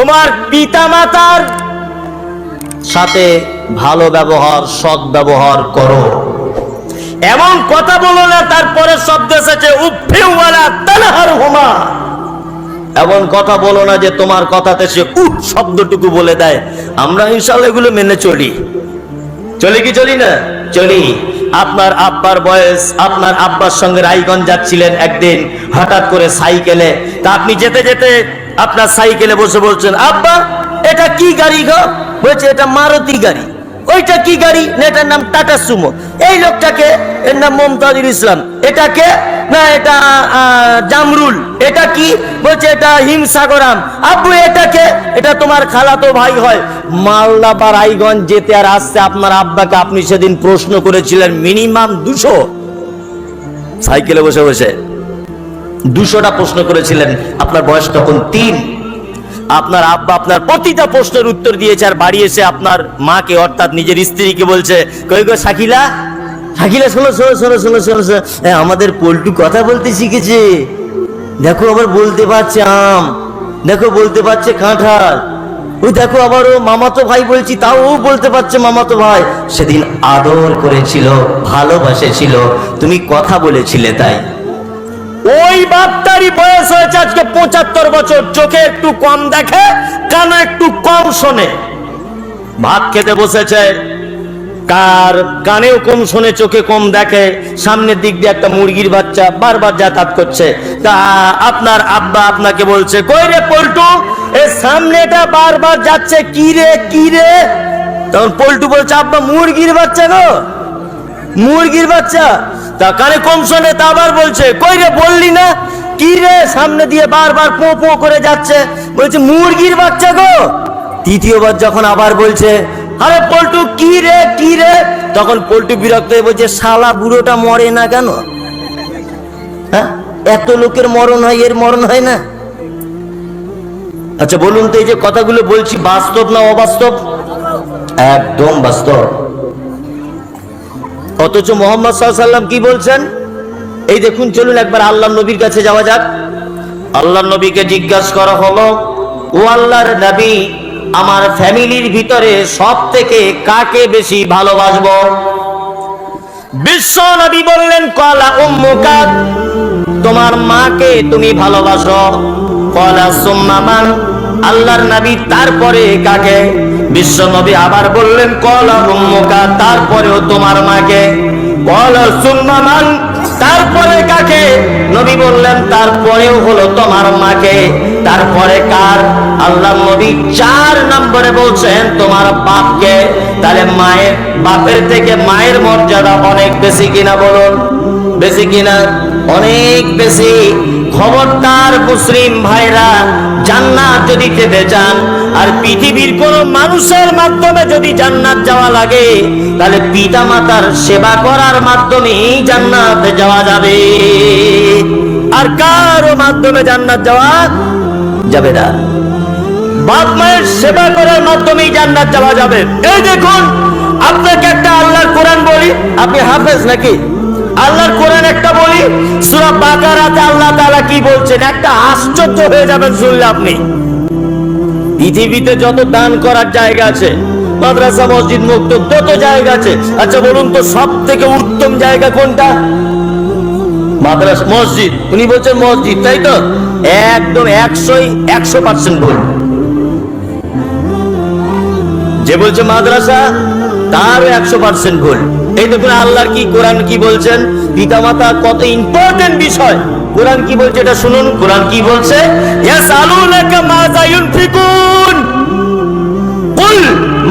তোমার পিতামাতার সাথে ভালো ব্যবহার, সৎ ব্যবহার করো। এমন কথা বলো না তারপরে শব্দ এসেছে উফি ওয়ালা তানহারহুমা। এমন কথা বলো না যে তোমার কথাতে সে উফ শব্দটুকু বলে দেয়। আমরা ইনশাআল্লাহ এগুলো মেনে চলি। চলি কি চলি না? চলি। আপনার আব্বার বয়স, আপনার আব্বার সঙ্গে রায়গঞ্জ যাচ্ছিলেন একদিন, হঠাৎ করে সাইকেলে। তা আপনি যেতে যেতে আপনার সাইকেলে বসে বলছেন, আব্বা এটা কি গাড়ি গো? বলছে এটা মারুতি গাড়ি। ওইটা কি গাড়ি? না এটার নাম টাটা সুমো। এই লোকটাকে, এর নাম মমতাজুল ইসলাম। এটাকে না এটা জামরুল। এটা কি? বলছে এটা হিমসাগরাম। আব্বু এটাকে? এটা তোমার খালাতো ভাই হয়। মালদা বা রায়গঞ্জ যেতে আর আসতে আপনার আব্বাকে আপনি সেদিন প্রশ্ন করেছিলেন মিনিমাম 200 সাইকেলে বসে বসে 200টা প্রশ্ন করেছিলেন। আপনার বয়স তখন 3। আপনার আব্বা আপনার প্রতিটা প্রশ্নের উত্তর দিয়েছে। আর বাড়ি এসে আপনার মাকে অর্থাৎ নিজের স্ত্রীকে বলছে, কই গো শাকিলা, শাকিলা শোনো শোনো শোনো শোনো শোনো শোনো, আমাদের পল্টু কথা বলতে শিখেছে। দেখো আবার বলতে পারছে আম, দেখো বলতে পারছে কাঁঠাল, ওই দেখো আবার ও মামাতো ভাই বলছি তাও ও বলতে পারছে মামাতো ভাই। সেদিন আদর করেছিল, ভালোবাসেছিল, তুমি কথা বলেছিলে তাই। ওই বাপটারই বয়স হয়েছে আজকে 75 বছর। চোখে একটু কম দেখে, কানে একটু কম শোনে। ভাত খেতে বসেছে, কার কানেও কম শোনে, চোখে কম দেখে। সামনের দিক দিয়ে একটা মুরগির বাচ্চা বারবার যাতায়াত করছে। তা আপনার আব্বা আপনাকে বলছে, কই রে পল্টু, এ সামনেটা বারবার যাচ্ছে, কি রে কি রে? তখন পল্টু বলছে, আব্বা মুরগির বাচ্চা গো, মুরগির বাচ্চা। তা কানে কম শোনে, তা আবার বলছে, কই রে বললি না? কি রে সামনে দিয়ে বারবার পো পো করে যাচ্ছে? বলছে মুরগির বাচ্চা গো। তৃতীয়বার যখন আবার বলছে, আরে পল্টু কি রে কি রে? তখন পল্টু বিরক্ত হয়ে বলছে, শালা বুড়োটা মরে না কেন? হ্যাঁ, এত লোকের মরণ হয়, এর মরণ হয় না? আচ্ছা বলুন তো, এই যে কথাগুলো বলছি বাস্তব না অবাস্তব? একদম বাস্তব। অথচ মুহাম্মদ সাল্লাল্লাহু আলাইহি ওয়াসাল্লাম কি বলছেন? এই দেখুন, চলুন একবার আল্লাহর নবীর কাছে যাওয়া যাক। আল্লাহর নবীকে জিজ্ঞাসা করা হলো, ও আল্লাহর নবী, আমার ফ্যামিলির ভিতরে সব থেকে কাকে বেশি ভালোবাসবো? বিশ্ব নবী বললেন, ক্বালা উম্মুকা, তোমার মাকে তুমি ভালোবাসো। ক্বালা সুম্মা মান, আল্লাহর নবী তারপরে কাকে? বিশ্ব নবী আবার বললেন, ক্বালা উম্মুকা, তারপরেও তোমার মাকে। ক্বালা সুম্মা মান, তারপরে কাকে? নবী বললেন, তারপরেও হলো তোমার মাকে। তারপরে কার? আল্লাহর নবী 4 নম্বরে বলছেন তোমার বাপকে। তাহলে মায়ের, বাপের থেকে মায়ের মর্যাদা অনেক বেশি কিনা বলুন? বেশি কিনা? অনেক বেশি। খবরদার মুসলিম ভাইরা, জান্নাত যদি পেতে চান আর পৃথিবীর কোন মানুষের মাধ্যমে যদি জান্নাত যাওয়া লাগে, তাহলে পিতা মাতার সেবা করার মাধ্যমেই জান্নাতে যাওয়া যাবে। আর কারো মাধ্যমে জান্নাত যাওয়া যাবে না। বাপ মায়ের সেবা করার মাধ্যমেই জান্নাত যাওয়া যাবে। এই দেখুন, আপনাকে একটা আল্লাহর কোরআন বলি, আপনি হাফেজ নাকি? আল্লাহর কোরআন একটা বলি, সূরা বাকারাতে আল্লাহ তাআলা কি বলছেন, একটা আশ্চর্য হয়ে যাবেন শুনলে আপনি। পৃথিবীতে যত দান করার জায়গা আছে, মাদ্রাসা মসজিদ মুক্ত যত জায়গা আছে, আচ্ছা বলুন তো সব থেকে উত্তম জায়গা কোনটা? মাদ্রাসা, মসজিদ। উনি বলছেন মসজিদ, তাই তো? একদম 100% ভুল। যে বলছে মাদ্রাসা তার 100% ভুল। এই দেখুন আল্লাহর কি কোরআন কি বলছেন, পিতামাতা কত ইম্পর্টেন্ট বিষয়। কোরআন কি বলছে এটা শুনুন। কোরআন কি বলছে? ইয়াসালুনাকা মাযা ইউনফিকুন কুল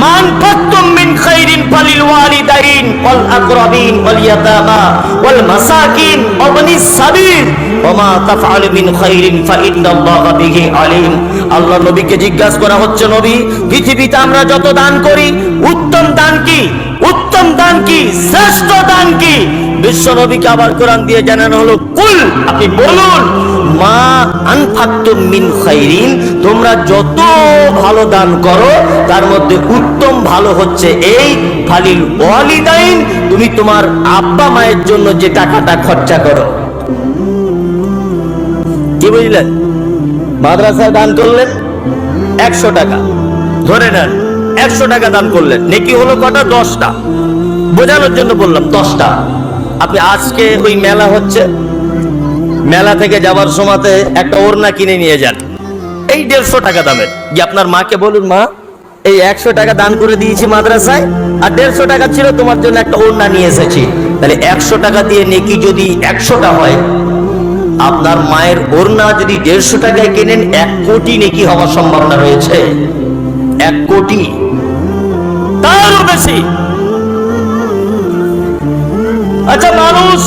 মা আনফাকতুম মিন খাইরিন ফালিল ওয়ালিদাইন ওয়াল আকরাবিন ওয়াল ইয়াতামা ওয়াল মাসাকিন ওয়া বানিস সাবিল ওয়া মা তাফআলু মিন খাইরিন ফাইন্নাল্লাহা বিহি আলিম। আল্লাহ নবীকে জিজ্ঞাসা করা হচ্ছে, নবী, পৃথিবীতে আমরা যত দান করি, উত্তম দান কি? উত্তম দান কি? শ্রেষ্ঠ দান কি? বিশ্ব নবীকে আবার কোরআন দিয়ে জানানো হলো, কুল, আপনি বলুন, মা আনফাকতুম মিন খাইরিন, তোমরা যত ভালো দান করো তার মধ্যে উত্তম ভালো হচ্ছে এই ফালিল ওয়ালিদাইন, তুমি তোমার আব্বা মায়ের জন্য যে টাকাটা খরচা করো। কি বুঝলেন? মাদ্রাসায় দান করলেন, 100 টাকা ধরে নেন, 100 টাকা দান করলেন, নেকি হলো কটা? 10টা। বোঝানোর জন্য বললাম 10টা। আপনি আজকে ওই মেলা হচ্ছে, মেলা থেকে যাবার সময়তে একটা ওড়না কিনে নিয়ে যান, এই 150 টাকা দামের। যে আপনার মাকে বলুন, মা এই 100 টাকা দান করে দিয়েছি মাদ্রাসায়, আর 150 টাকা ছিল তোমার জন্য একটা ওড়না নিয়ে এসেছি। তাহলে 100 টাকা দিয়ে নেকি যদি 100টা হয়, আপনার মায়ের ওড়না যদি 150 টাকায় কেনেন, 1 কোটি নেকি হওয়ার সম্ভাবনা রয়েছে। 1 কোটি, তারও বেশি। আচ্ছা, মানুষ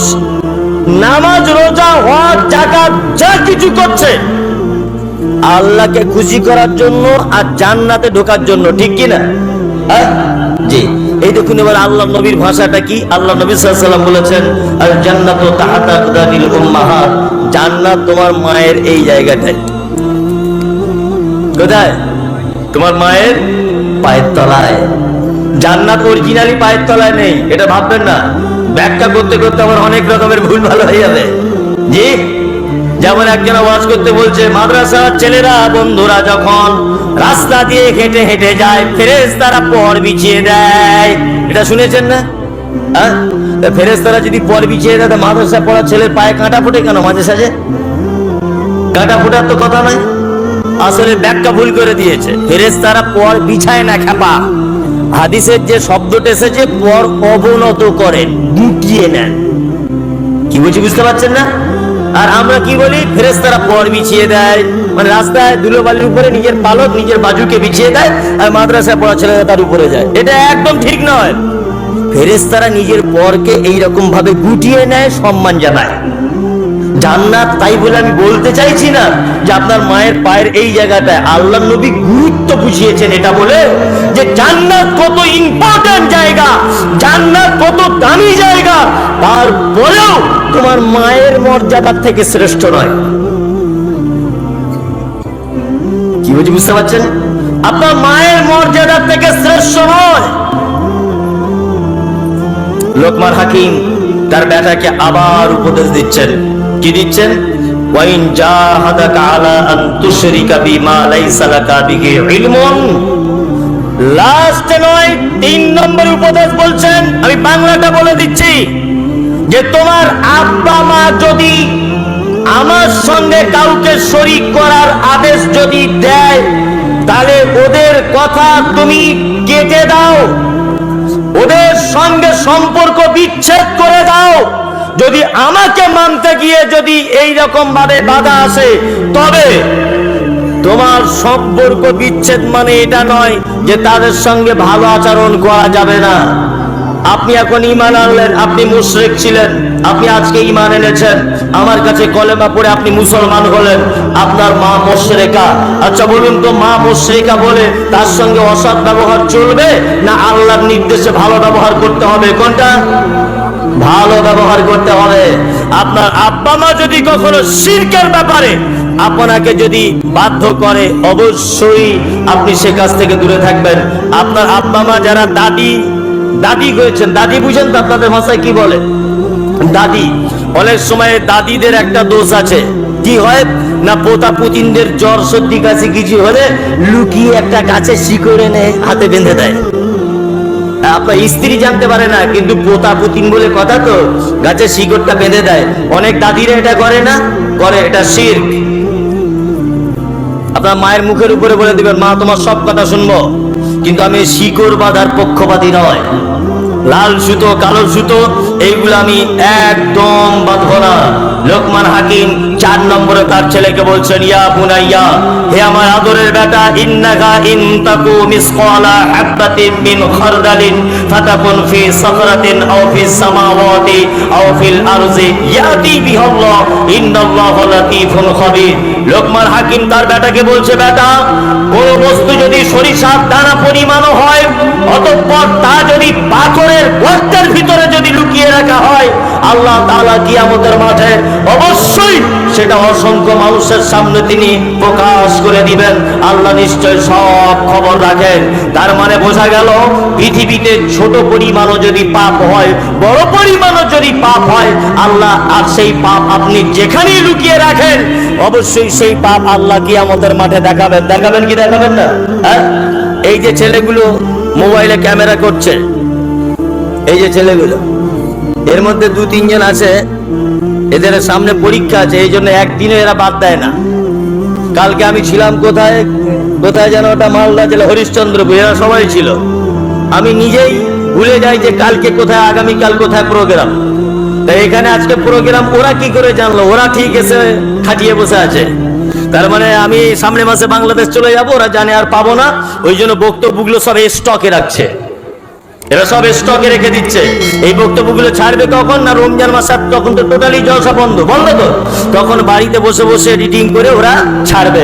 নামাজ, রোজা, হজ, যাকাত যা কিছু করছে আল্লাহকে খুশি করার জন্য আর জান্নাতে ঢোকার জন্য, ঠিক কি না? জি। এই দেখুন এবার আল্লাহ নবীর ভাষাটা কি। আল্লাহ নবী সাল্লাল্লাহু আলাইহি ওয়াসাল্লাম বলেছেন, আল জান্নাতু তাহতা আকদামিল উম্মাহাত, জান্নাত তোমার মায়ের এই জায়গাটায়। কোথায়? তোমার মায়ের পায়ের তলায়। জান্নাত অরিজিনালি পায়ের তলায় নেই, এটা ভাববেন না। ব্যাখ্যা করতে করতে আমার অনেক রকমের ভুল ভালো হয়ে যাবে। জি, যেমন একজন ওয়াজ করতে বলছে, মাদ্রাসার ছেলেরা, বন্ধুরা যখন রাস্তা দিয়ে হেঁটে হেঁটে যায়, ফেরেশতারা পর বিছিয়ে দেয়। এটা শুনেছেন না? ফেরেশতারা যদি পর বিছিয়ে দেয়, মাদ্রাসা পড়া ছেলের পায়ে কাঁটা ফুটে কেন? মাঝে সাঝে কাঁটা ফুটার তো কথা নয়। আসলে ব্যাখ্যা ভুল করে দিয়েছে। ফেরেশতারা পর বিছায় না, খেপা। হাদিসের যে শব্দটা এসেছে, পর অবনত করেন, গুটিয়ে নেন। কি বলছি বুঝতে পারছেন না? আর আমরা কি বলি? ফেরেশতারা পর বিছিয়ে দেয়, মানে রাস্তায় ধুলোবালির উপরে নিজের পালক, নিজের বাজুকে বিছিয়ে দেয়, আর মাদ্রাসায় পড়া ছেলেরা তার উপরে যায়। এটা একদম ঠিক নয়। ফেরেশতারা নিজের পরকে এইরকম ভাবে গুটিয়ে নেয়, সম্মান জানায়। জান্নাত তাই বলে আমি বলতে চাইছি না যে আপনার মায়ের পায়ের এই জায়গাটায়। আল্লাহ নবী গুরুত্ব বুঝিয়েছেন এটা বলে যে জান্নাত কত ইম্পর্টেন্ট জায়গা, জান্নাত কত দামি জায়গা, তারপরেও তোমার মায়ের মর্যাদার থেকে শ্রেষ্ঠ নয়। কি বলছি বুঝতে পারছেন? আপনার মায়ের মর্যাদার থেকে শ্রেষ্ঠ নয়। লোকমান হাকিম তার বেটাকে আবার উপদেশ দিচ্ছেন। কি দিচ্ছেন? ওয়াইন জাহাদাকা আলা আন তুশরিকা বিমা লাইসা লাকা বিহি ইলমুন। লাস্ট নয়, 3 নম্বর উপদেশ বলছেন। আমি বাংলাটা বলে দিচ্ছি যে তোমার আব্বা মা যদি আমার সঙ্গে কাউকে শরীক করার আদেশ যদি দেয়, তাহলে ওদের কথা তুমি কেটে দাও, ওদের সঙ্গে সম্পর্ক বিচ্ছেদ করে দাও। যদি আমাকে মানতে গিয়ে যদি এই রকম ভাবে বাধা আসে, তবে তোমার সম্পর্ক বিচ্ছেদ মানে এটা নয় যে তাদের সঙ্গে ভালো আচরণ করা যাবে না। আপনি এখন ঈমান আনলেন, আপনি মুশরিক ছিলেন, আপনি আজকে ঈমান এনেছেন, আমার কাছে কলেমা পড়ে আপনি মুসলমান হলেন, আপনার মা মুশরিকা। আচ্ছা বলুন তো, মা মুশরিকা বলে তার সঙ্গে অসৎ ব্যবহার চলবে না আল্লাহর নির্দেশে ভালো ব্যবহার করতে হবে? কোনটা? ভালো ব্যবহার করতে হবে। আপনার আব্বা মা যদি কখনো শিরকের ব্যাপারে আপনাকে যদি বাধ্য করে, অবশ্যই আপনি সে কাজ থেকে দূরে থাকবেন। আপনার আব্বা মা যারা দাদি হয়েছেন, দাদি বুঝেন তো আপনাদের ভাষায় কি বলে? দাদি। অনেক সময় দাদিদের একটা দোষ আছে। কি হয় না, পোতা পুতিনদের জ্বর সর্দি কাশি কিছু হলে লুকিয়ে একটা গাছের শিকড় এনে হাতে বেঁধে দেয়। আপনার স্ত্রী জানতে পারে না, কিন্তু পোতা পুতিন বলে কথা তো, গাছের শিকড়টা বেঁধে দেয়। অনেক দাদিরা এটা করে না, করে। এটা শিরক। আপনার মায়ের মুখের উপরে বলে দিবেন, মা তোমার সব কথা শুনবো, কিন্তু আমি শিকড় বাঁধার পক্ষপাতী নয়। লাল সুতো, কালো সুতো, এইগুলো আমি একদম বাঁধবো না। লোকমান হাকিম 4 নম্বরে তার ছেলেকে বলছেন, ইয়া বুনাইয়া, হে আমার আদরের বেটা, ইন্নাকা ইন তাকু মিসকালা হাববাতিন মিন খারদালিন ফাতাকুন ফি সাফরাতিন আও ফিস সামাওয়াতি আও ফিল আরজি ইয়াতি বিহাল্লাহ ইন্নাল্লাহু লাতীফুন খাবীর। লোকমান হাকিম তার বেটাকে বলছে, বেটা, কোন বস্তু যদি সরিষার দানা পরিমাণও হয় অতঃপর তা যদি পাথরের গর্তের ভিতরে যদি লুকিয়ে রাখা হয়, আল্লাহ তাআলা কিয়ামতের মাঠে অবশ্যই সেটা অসংখ্য মানুষের সামনে তিনি প্রকাশ করে দিবেন। আল্লাহ নিশ্চয় সব খবর রাখেন। তার মানে বোঝা গেল, পৃথিবীতে ছোট পরিমাণও যদি পাপ হয়, বড় পরিমাণও যদি পাপ হয়, আল্লাহ আর সেই পাপ আপনি যেখানেই লুকিয়ে রাখেন, অবশ্যই সেই পাপ আল্লাহ কিয়ামতের মাঠে দেখাবেন। দেখাবেন কি দেখাবেন না? হ্যাঁ, এই যে ছেলেগুলো মোবাইলে ক্যামেরা করছে, এই যে ছেলেগুলো, এর মধ্যে 2-3 জন আছে, এদের সামনে পরীক্ষা আছে, এই জন্য একদিনে এরা বাদ দেয় না। কালকে আমি ছিলাম কোথায় যেন, ওটা মালদা জেলা হরিশ্চন্দ্রপুর, এরা সবাই ছিল। আমি নিজেই ভুলে যাই যে কালকে কোথায়, আগামীকাল কোথায় প্রোগ্রাম। তাই এখানে আজকে প্রোগ্রাম, ওরা কি করে জানলো? ওরা ঠিক এসে খাটিয়ে বসে আছে। তার মানে আমি সামনের মাসে বাংলাদেশ চলে যাব, ওরা জানে আর পাবো না, ওই জন্য বক্তব্যগুলো সব স্টকে রাখছে। এরা সব স্টকে রেখে দিচ্ছে। এই বক্তব্যগুলো ছাড়বে কখন? না রমজান মাস, তখন তো টোটালি জলসা বন্ধ তো, তখন বাড়িতে বসে বসে এডিটিং করে ওরা ছাড়বে।